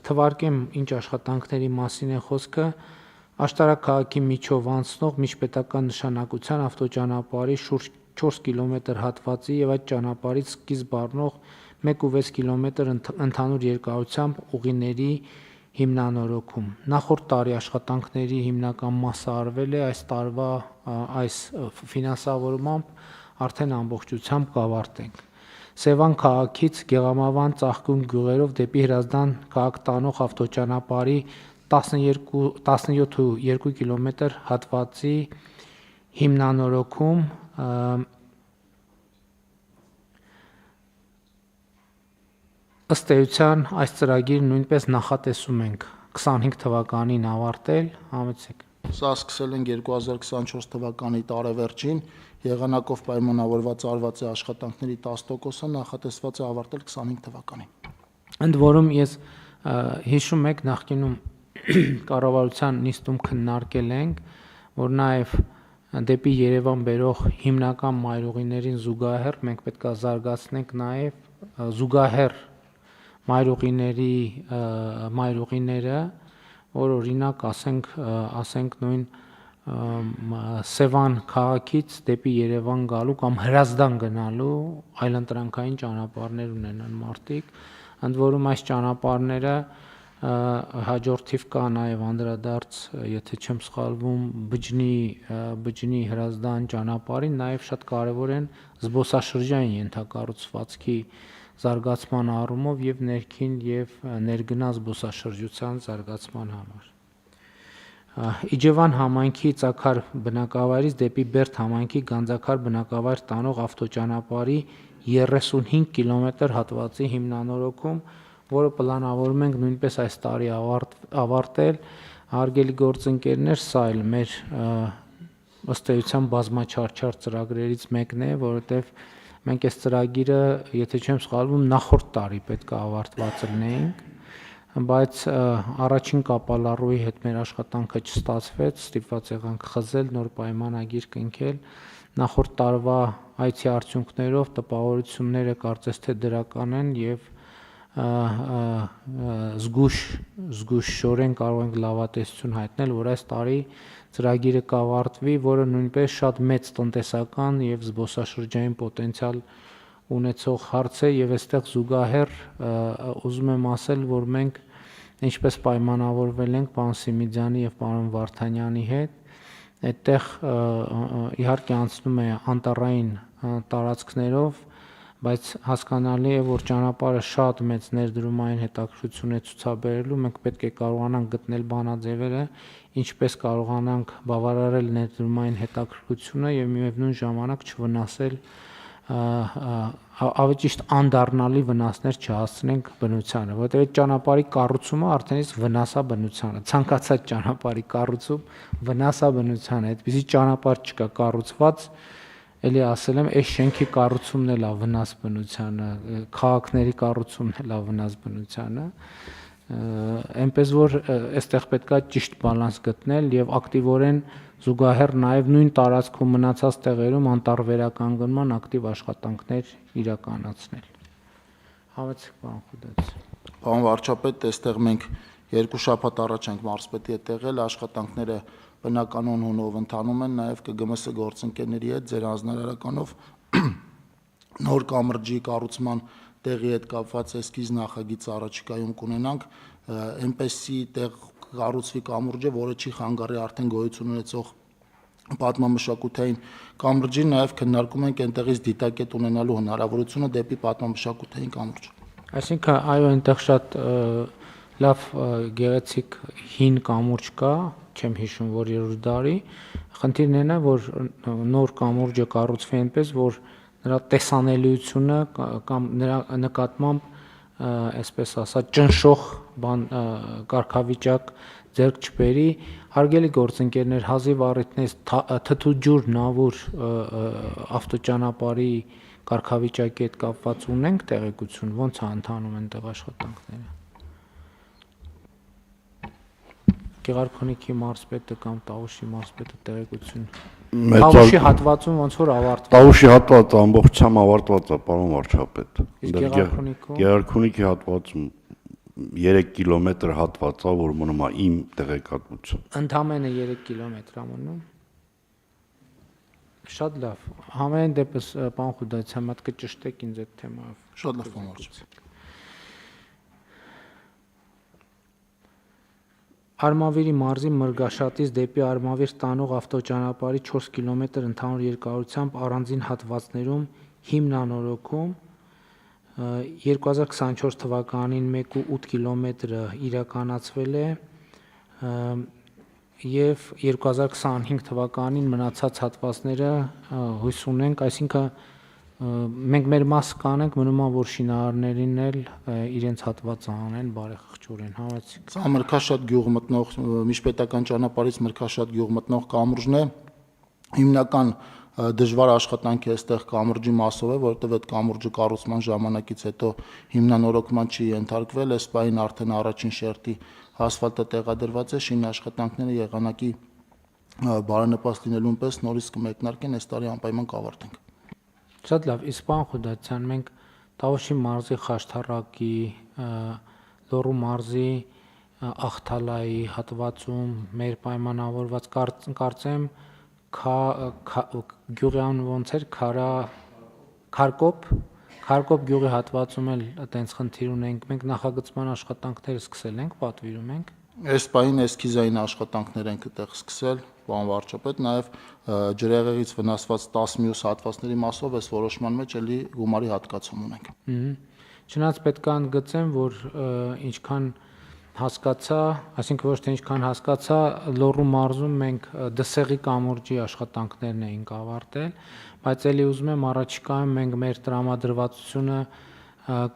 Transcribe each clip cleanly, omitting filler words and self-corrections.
թվարկեմ ինչ աշխատանքների մասին է խոսքը, Աշտարակ քաղաքի միջով անցնող միջպետական նշանակության ավտոճանապարհի շուրջ 4 կիլոմետր հատվածի եւ այդ ճանապարհից սկիզբ առնող 1.6 կիլոմետր ընդհանուր երկարությամբ ուղիների հիմնանորոգում։ Նախորդ տարի աշխատանքների հիմնական մասը արվել է, այս տարվա այս ֆինանսավորմամբ արդեն ամբողջությամբ կավարտենք։ Սևան քաղաքից Գեղամավան ծաղկուն գյուղերով դեպի Հրազդան քաղաք տանող ավտոճանապարհի 17.2 կիլոմետր հատվածի հիմնանորոգում ըստ էության այս ծրագիրը նույնպես նախատեսում ենք 25 թվականին ավարտել, համեցեք։ Սա սկսել ենք 2024 թվականի տարեվերջին, եղանակով պայմանավորված արված է աշխատանքների 10%-ը, նախատեսված է ավարտել 25 թվականին։ Ընդ որում ես հիշում եք նախկինում կառավարության նիստում քննարկել ենք, որ նաև դեպի Երևան բերող հիմնական մայրուղիներին զուգահեռ մենք պետք է զարգացնենք նաև զուգահեռ մայրուղիները, որ օրինակ ասենք նույն Սևան քաղաքից դեպի Երևան գալու կամ Հրազդան գնալու այլընտրանքային ճանապարհներ ունենան մարդիկ, ընդ որում այս ճանապարհները հաջորդիվ կա նաև անդրադարձ, եթե չեմ սխալվում, Բջջնի Հրազդան ճանապարհին, նաև շատ կարևոր են զբոսաշրջային ենթակառուցվածքի զարգացման առումով եւ ներքին եւ ներգնա զբոսաշրջության զարգացման համար։ Իջևան համայնքի Ծաքար բնակավայրից դեպի Բերդ համայնքի Գանձակար բնակավայր տանող ավտոճանապարհի 35 կիլոմետր հատվածի հիմնանորոգում, որը պլանավորում ենք նույնպես այս տարի ավարտել, հարգելի գործընկերներ, սա էլ մեր ըստ էության բազմաչարչար ծրագրերից մեկն է, որովհետև մենք այս ծրագիրը, եթե չեմ սխալվում, նախորդ տարի պետք է ավարտված լինեինք, բայց առաջին կապալառուի հետ մեր աշխատանքը չստացվեց, ստիպված եղանք խզել, նոր պայմանագիր կնքել, նախորդ տարվա այցի արդյունքներով տպավորությունները կարծես թե դրական են եւ զգուշորեն կարող ենք լավատեսություն հայտնել, որ այս տարի ծրագիրը կավարտվի, որը նույնպես շատ մեծ տնտեսական եւ զբոսաշրջային պոտենցիալ ունեցող հարց է եւ այստեղ զուգահեռ ուզում եմ ասել, որ մենք ինչպես պայմանավորվել ենք պարոն Սիմիձյանի եւ պարոն Վարդանյանի հետ, այդտեղ իհարկե անցնում է անտառային տարածքներով, բայց հասկանալի է, որ ճանապարհը շատ մեծ ներդրումային հետաքրքրություն է ցուցաբերելու, մենք պետք է կարողանանք գտնել բանաձևերը, ինչպես կարողանանք բավարարել ներդրումային հետաքրքրությունը եւ միևնույն ժամանակ չվնասել ավելի ճիշտ անդառնալի վնասներ չհասցնենք բնությանը, որովհետեւ այդ ճանապարհի կառուցումը արդեն իսկ վնասա բնությանը, ցանկացած ճանապարհի կառուցում վնասա բնությանը, այդպիսի ճանապարհ չկա կառուցված, էլի ասել եմ, այս շենքի կառուցումն էլ է վնաս բնությանը, քաղաքների կառուցումն էլ է վնաս բնությանը, այնպես որ այստեղ պետք է ճիշտ բալանս գտնել եւ ակտիվորեն զուգահեռ նաեւ նույն տարածքում մնացած տեղերում անտառվերականգնման ակտիվ աշխատանքներ իրականացնել։ Համեցեք պարոն Խուդաց։ Պարոն վարչապետ, այստեղ մենք 2 շաբաթ առաջ ենք մարզպետի հետ եղել, աշխատանքները բնականon հունով ընթանում են, նաև ԿԳՄՍ գործընկերների հետ ձեր հանձնարարականով նոր կամրջի կառուցման տեղի հետ կապված էսքիզ նախագիծ առաջիկայում կունենանք, այնպեսի տեղ կառուցվի կամուրջը, որը չի խանգարի արդեն գոյություն ունեցող պատմամշակութային կամրջին, նաև քննարկում ենք այնտեղից դիտակետ ունենալու հնարավորությունը դեպի պատմամշակութային կամուրջ։ Այսինքն, այո, այնտեղ շատ լավ գեղեցիկ հին կամուրջ կա, չեմ հիշում, որ 3-րդ դարի, խնդիրն այն է, որ նոր կամուրջը կառուցվի այնպես, որ նրա տեսանելիությունը կամ նրա նկատմամբ, այսպես ասած, ճնշող կարգավիճակ ձեռք չբերի, հարգելի գործընկերներ, հազիվ առիթներից Թթուջուր Նավուր ավտոճանապարհի կարգավիճակի հետ կապված ունենք տեղեկություն, ո՞նց է ընթանում այնտեղ աշխատանքները։ Գեղարքունիքի մարզպետը կամ Տավուշի մարզպետը տեղեկություն։ Տավուշի հատվածում ոնց որ ավարտվել։ Տավուշի հատվածը ամբողջությամբ ավարտված է, պարոն վարչապետ։ Իսկ Գեղարքունիքում։ Գեղարքունիքի հատվածում 3 կիլոմետր հատվածա, որ մնում է իմ տեղեկատվություն։ Ընդամենը 3 կիլոմետր ամոնում։ Շատ լավ։ Համեն դեպս պարոն Խուդայցյան, մատ կճշտեք ինձ այդ թեմայով։ Շատ լավ բան։ Արմավիրի մարզի Մրգաշատից դեպի Արմավիր տանող ավտոճանապարհի 4 կիլոմետր ընդհանուր երկարությամբ առանձին հատվածներում հիմնանորոգում 2024 թվականին 1.8 կիլոմետրը իրականացվել է եւ 2025 թվականին մնացած հատվածները հույս ունենք, այսինքն մենք մեր մասը կանենք, մնում է որ շինարարներին էլ իրենց հատվածը անեն բարեխղճորեն, համեցիկ։ Սա Մրգաշատ գյուղ մտնող միջպետական ճանապարհից Մրգաշատ գյուղ մտնող կամուրջն է։ Հիմնական դժվար աշխատանքը այստեղ կամուրջի մասով է, որովհետև այդ կամուրջը կառուցման ժամանակից հետո հիմնանորոգման չի ենթարկվել, այս պահին արդեն առաջին շերտի ասֆալտը տեղադրված է, շինի աշխատանքները եղանակի բարենպաստ լինելուն պես նորից կմեկնարկեն, այս տարի անպայման կավարտենք։ Շատ լավ, իսկ պարոն Խուդայցյան, մենք Տավուշի մարզի Խաշթարակի, Լոռու մարզի Ախթալայի հատվածում մեր պայմանավորված կարծեմ գյուղյան ոնց էր Քարկոպ գյուղի հատվածում էլ այտենց խնդիր ունենք, մենք նախագծման աշխատանքները սկսել ենք, պատվիրում ենք։ Այս պահին էսքիզային աշխատանքներ ենք այդտեղ սկսել, պարոն վարչապետ, նաև ջրեղեղից վնասված 10 մյուս հատվածների մասով այս որոշման մեջ էլի գումարի հատկացում ունենք։ Չնայած պետք է ընդգծեմ, որ ինչքան հասկացա, այսինքն ոչ թե ինչքան հասկացա, Լոռու մարզում մենք Դսեղի կամուրջի աշխատանքներն էինք ավարտել, բայց էլի ուզում եմ առաջիկայում մենք մեր տրամադրվածությունը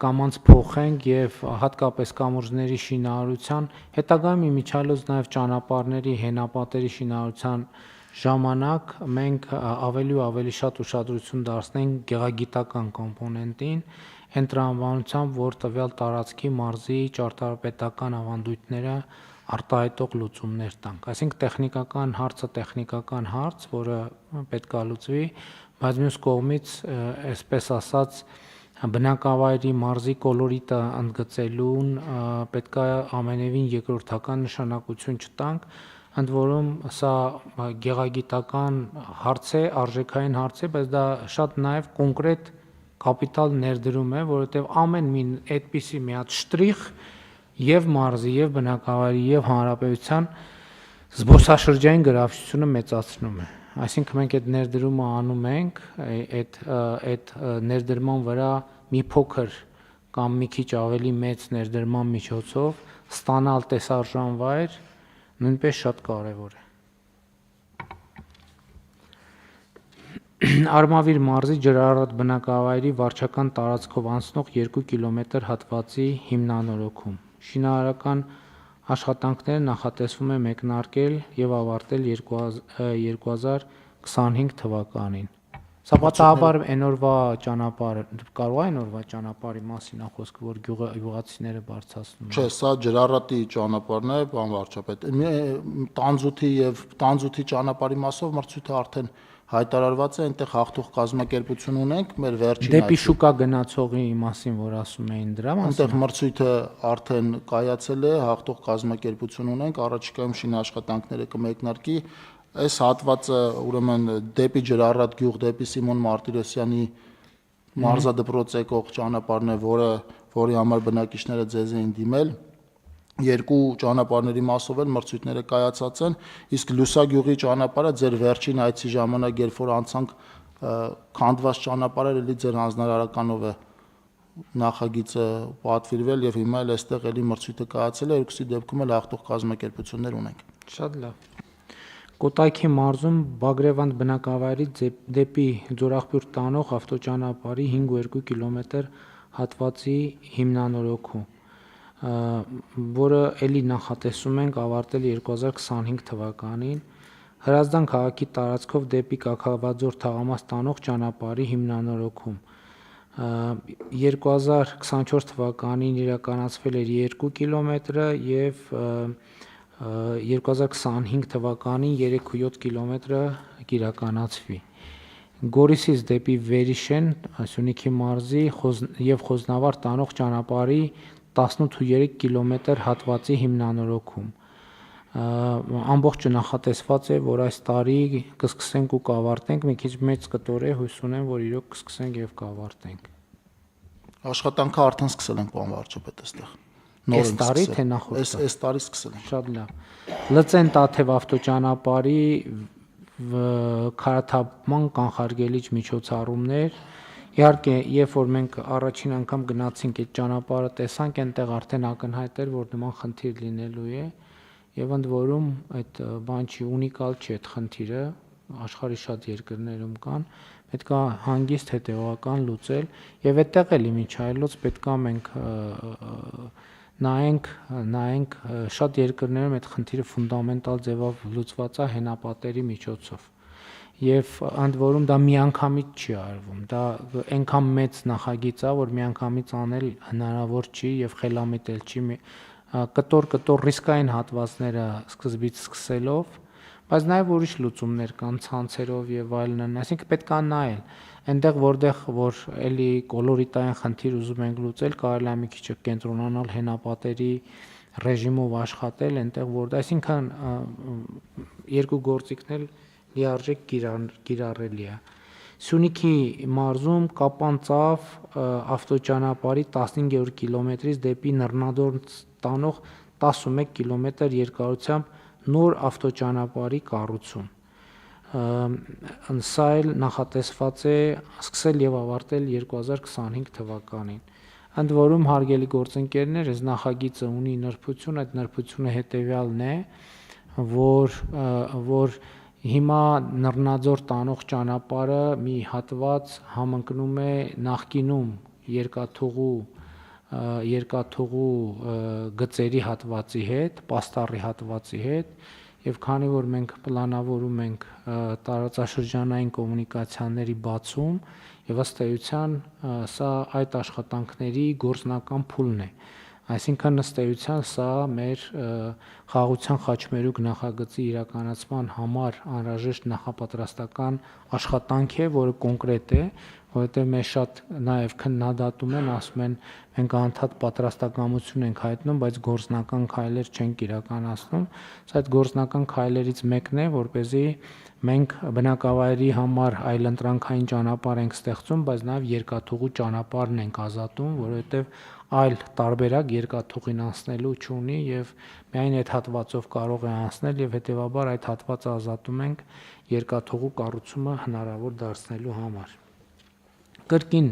կամանց փոխենք եւ հատկապես կամուրջների շինարարության, հետագայում իմիջիալոց նաեւ ճանապարհների, հենապատերի շինարարության ժամանակ մենք ավելի ու ավելի շատ ուշադրություն դարձնենք գեղագիտական կոմպոնենտին, այն տրամաբանությամբ, որ տվյալ տարածքի մարզի ճարտարապետական ավանդույթները արտահայտող լուծումներ տանք։ Այսինքն տեխնիկական հարցը տեխնիկական հարց, որը պետք է լուծվի, բայց մյուս կողմից, այսպես ասած, բնակավայրի մարզի կոլորիտը ընդգծելուն պետք է ամենևին երկրորդական նշանակություն չտանք, ընդ որում սա գեղագիտական հարց է, արժեքային հարց է, բայց դա շատ նաև կոնկրետ կապիտալ ներդրում է, որովհետև ամեն մի այդպիսի մի հատ շտրիխ եւ մարզի եւ բնակավայրի եւ հանրապետության զբոսաշրջային գրավչությունը մեծացնում է։ Այսինքն մենք այդ ներդրումը անում ենք, այդ ներդրման վրա մի փոքր կամ մի քիչ ավելի մեծ ներդրման միջոցով ստանալ տեսարժան վայր նույնպես շատ կարևոր է։ Արմավիր մարզի ջրառատ բնակավայրի վարչական տարածքով անցնող 2 կիլոմետր հատվածի հիմնանորոգում։ Շինարարական աշխատանքները նախատեսվում է մեկնարկել եւ ավարտել 2025 թվականին։ Սա պատահաբար այն օրվա ճանապարհը, կարող է այն օրվա ճանապարհի մասին է խոսքը, որ գյուղացիները բարձրացնում են։ Չէ, սա ջրառատի ճանապարհն է, պարոն վարչապետ։ Տանձութի եւ տանձութի ճանապարհի մասով մրցույթը արդեն հայտարարված է, այնտեղ հաղթող կազմակերպություն ունենք, մեր վերջին դեպի շուկա գնացողի մասին, որ ասում էին դրա մասին։ Այնտեղ մրցույթը արդեն կայացել է, հաղթող կազմակերպություն ունենք, առաջիկայում շինի աշխատանքները կմեկնարկի։ Այս հատվածը ուրեմն դեպի ջրառատ գյուղ, դեպի Սիմոն Մարտիրոսյանի մարզադպրոց եկող ճանապարհն է, որի համար բնակիչները ձեզ էին դիմել։ Երկու ճանապարհների մասով էլ մրցույթները կայացած են, իսկ Լուսագյուղի ճանապարհը ձեր վերջին այցի ժամանակ, երբ որ անցանք քանդված ճանապարհը, էլի ձեր հանձնարարականով է նախագիծը պատվիրվել եւ հիմա էլ այստեղ էլի մրցույթը կայացել է, երկուսի դեպքում էլ հաղթող կազմակերպություններ ունենք։ Շատ լավ։ Կոտայքի մարզում Բագրևանդ բնակավայրից դեպի Ձորախբյուր տանող ավտոճանապարհի 5.2 կիլոմետր հատվածի հիմնանորոգում, որը էլի նախատեսում ենք ավարտել 2025 թվականին, Հրազդան քաղաքի տարածքով դեպի Կաքավաձոր թաղամաս տանող ճանապարհի հիմնանորոգում 2024 թվականին իրականացվել էր 2 կիլոմետրը եւ 2025 թվականին 3.7 կիլոմետրը կիրականացվի։ Գորիսից դեպի Վերիշեն, Սյունիքի մարզի եւ Խոզնավար տանող ճանապարհի 18.3 կիլոմետր հատվածի հիմնանորոգում։ Ամբողջը նախատեսված է, որ այս տարի կսկսենք ու կավարտենք, մի քիչ մեծ կտոր է, հույս ունեմ, որ իրոք կսկսենք եւ կավարտենք։ Աշխատանքը արդեն սկսել ենք, պարոն վարչապետ, այստեղ։ Այս տարի թե նախորդ տարի։ Այս տարի սկսել ենք։ Շատ լավ։ Լծեն-Տաթև ավտոճանապարհի քարաթափման կանխարգելիչ միջոցառումներ։ Իհարկե, երբ որ մենք առաջին անգամ գնացինք այդ ճանապարհը տեսանք, այնտեղ արդեն ակնհայտ էր, որ նման խնդիր լինելու է, եւ ընդ որում այդ բան չի ունիկալ չի այդ խնդիրը, աշխարհի շատ երկրներում կան, պետք է հանգիստ հետեւական լուծել եւ այդտեղ էլի ոչ այլոց պետք է մենք նայենք շատ երկրներում այդ խնդիրը ֆունդամենտալ ձևով լուծված է հենապատերի միջոցով։ Եվ ընդ որում դա միանգամից չի արվում, դա այնքան մեծ նախագիծ է, որ միանգամից անել հնարավոր չի եւ խելամիտ էլ չի, կտոր ռիսկային հատվածները սկզբից սկսելով, բայց նաեւ ուրիշ լուծումներ կան ցանցերով եւ այլն, այսինքն պետք է նայել այնտեղ որտեղ որ էլի կոլորիտային խնդիր ուզում ենք լուծել, կարելի է մի քիչ կենտրոնանալ հենապատերի ռեժիմով աշխատել, այնտեղ որ այսինքն երկու գործիքն էլ լիարժեք կիրառելի է։ Սյունիքի մարզում Կապան-Ծավ ավտոճանապարհի 15-րդ կիլոմետրից դեպի Նռնադոր տանող 11 կիլոմետր երկարությամբ նոր ավտոճանապարհի կառուցում։ Սա էլ նախատեսված է սկսել եւ ավարտել 2025 թվականին։ Ընդ որում հարգելի գործընկերներ, այս նախագիծը ունի նրբություն, այդ նրբությունը հետեւյալն է, որ հիմա Նռնաձոր տանող ճանապարհը մի հատված համընկնում է նախկինում երկաթուղու գծերի հատվածի հետ, պաստառի հատվածի հետ, եւ քանի որ մենք պլանավորում ենք տարածաշրջանային կոմունիկացիաների բացում, եւ ըստ էության սա այդ աշխատանքների գործնական փուլն է։ Այսինքն ըստ էության սա մեր խաղաղության խաչմերուկ նախագծի իրականացման համար անհրաժեշտ նախապատրաստական աշխատանք է, որը կոնկրետ է, որովհետև մեզ շատ նաև քննադատում են, ասում են մենք անդադ պատրաստակամություն ենք հայտնում, բայց գործնական քայլեր չենք իրականացնում։ Սա այդ գործնական քայլերից մեկն է, որպեսզի մենք բնակավայրի համար այլընտրանքային ճանապարհ ենք ստեղծում, բայց նաև երկաթուղու ճանապարհն ենք ազատում, որովհետև այլ տարբերակ երկաթուղին անցնելու չունի եւ միայն այդ հատվածով կարող է անցնել եւ հետեւաբար այդ հատվածը ազատում ենք երկաթուղու կառուցումը հնարավոր դարձնելու համար։ Կրկին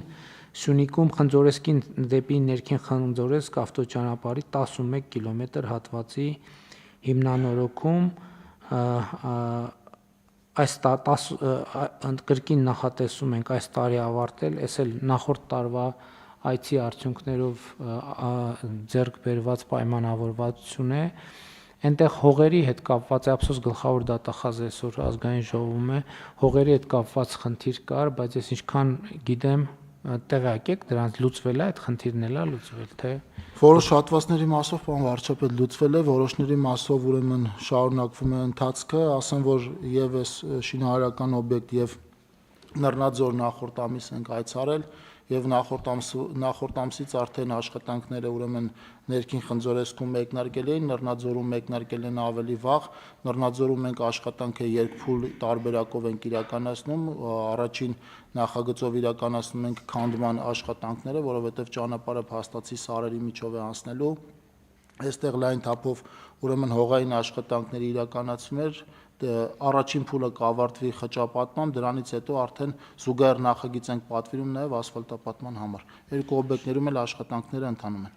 Սյունիքում Խնձորեսկին դեպի ներքին Խնձորեսկ ավտոճանապարհի 11 կիլոմետր հատվածի հիմնանորոգում այս կրկին նախատեսում ենք այս տարի ավարտել, այս էլ նախորդ տարվա այցի արդյունքներով ձեռք բերված պայմանավորվածություն է, այնտեղ հողերի հետ կապված է, ափսոս գլխավոր դատախազ այսօր ազգային ժողովում է, հողերի հետ կապված խնդիր կար, բայց ես ինչքան գիտեմ, տեղյակ եք դրանց լուծվել է, այդ խնդիրն էլ է լուծվել, թե որոշ հատվածների մասով պարոն վարչապետ լուծվել է, որոշների մասով ուրեմն շարունակվում է ընթացքը, ասեմ որ եւ այս շինարարական օբյեկտ եւ Նռնաձոր նախորդ ամիս ենք այցարել եւ նախորդ ամսից արդեն աշխատանքները ուրեմն ներքին Խնձորեսկում մեկնարկել էին, Նռնաձորում մեկնարկել են ավելի վաղ, Նռնաձորում մենք աշխատանքը երկփուլ տարբերակով ենք իրականացնում, առաջին նախագծով իրականացնում ենք քանդման աշխատանքները, որովհետեւ ճանապարհը փաստացի սարերի միջով է անցնելու, այստեղ լայն թափով ուրեմն հողային աշխատանքների իրականացումներ առաջին փուլը կավարտվի խճապատմամբ, դրանից հետո արդեն զուգահեռ նախագիծ ենք պատվիրում նաև ասֆալտապատման համար։ Երկու օբյեկտներում էլ աշխատանքները ընթանում են։